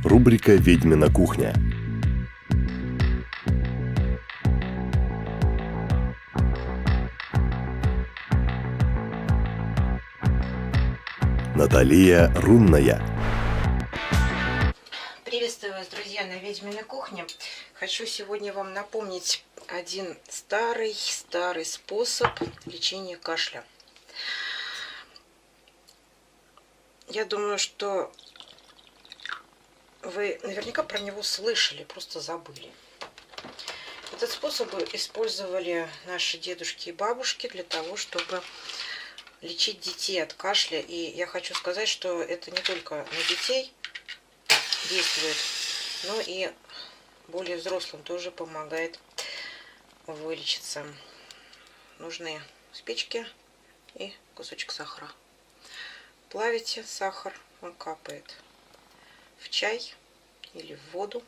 Рубрика «Ведьмина кухня». Наталья Рунная. Приветствую вас, друзья, на Ведьминой кухне. Хочу сегодня вам напомнить один старый способ лечения кашля. Я думаю, что вы наверняка про него слышали, просто забыли. Этот способ использовали наши дедушки и бабушки для того, чтобы лечить детей от кашля. И я хочу сказать, что это не только на детей действует, но и более взрослым тоже помогает вылечиться. Нужны спички и кусочек сахара. Плавите сахар, он капает в чай или в воду,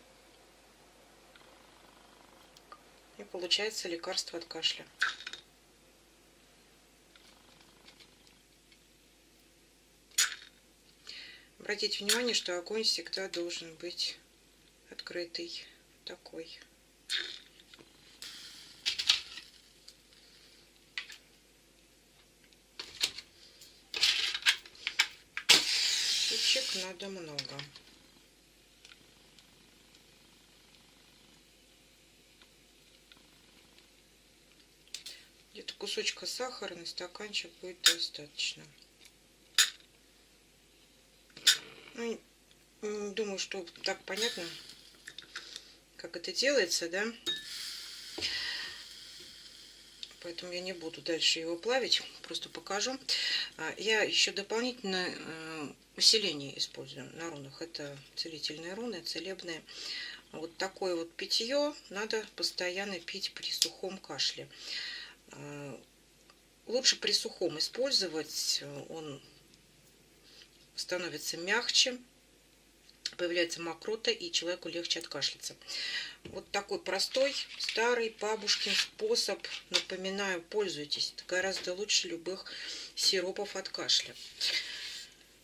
и получается лекарство от кашля. Обратите внимание, что огонь всегда должен быть открытый, такой. Спичек надо много. Где-то кусочка сахара на стаканчик будет достаточно. Ну, думаю, что так понятно, как это делается, да? Поэтому я не буду дальше его плавить, просто покажу. Я еще дополнительно усиление использую на рунах. Это целительные руны, целебные. Вот такое вот питье надо постоянно пить при сухом кашле. Лучше при сухом использовать, он становится мягче, появляется мокрота, и человеку легче откашляться. Вот такой простой, старый бабушкин способ. Напоминаю, пользуйтесь. Это гораздо лучше любых сиропов от кашля,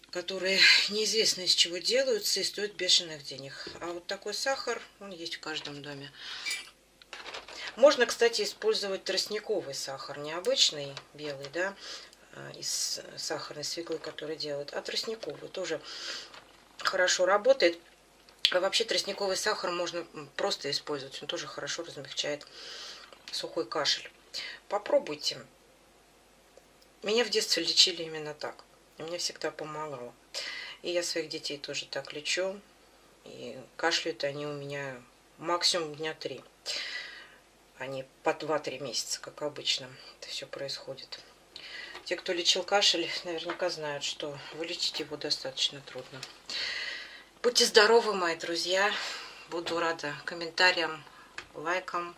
которые неизвестно из чего делаются и стоят бешеных денег. А вот такой сахар, он есть в каждом доме. Можно, кстати, использовать тростниковый сахар, не обычный белый, да, из сахарной свеклы, который делают, а тростниковый тоже хорошо работает. А вообще тростниковый сахар можно просто использовать, он тоже хорошо размягчает сухой кашель. Попробуйте. Меня в детстве лечили именно так, и мне всегда помогало. И я своих детей тоже так лечу, и кашляют они у меня максимум дня 3. Они по 2-3 месяца, как обычно это все происходит. Те, кто лечил кашель, наверняка знают, что вылечить его достаточно трудно. Будьте здоровы, мои друзья. Буду рада комментариям, лайкам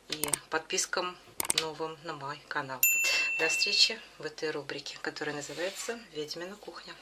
и подпискам новым на мой канал. До встречи в этой рубрике, которая называется «Ведьмина кухня».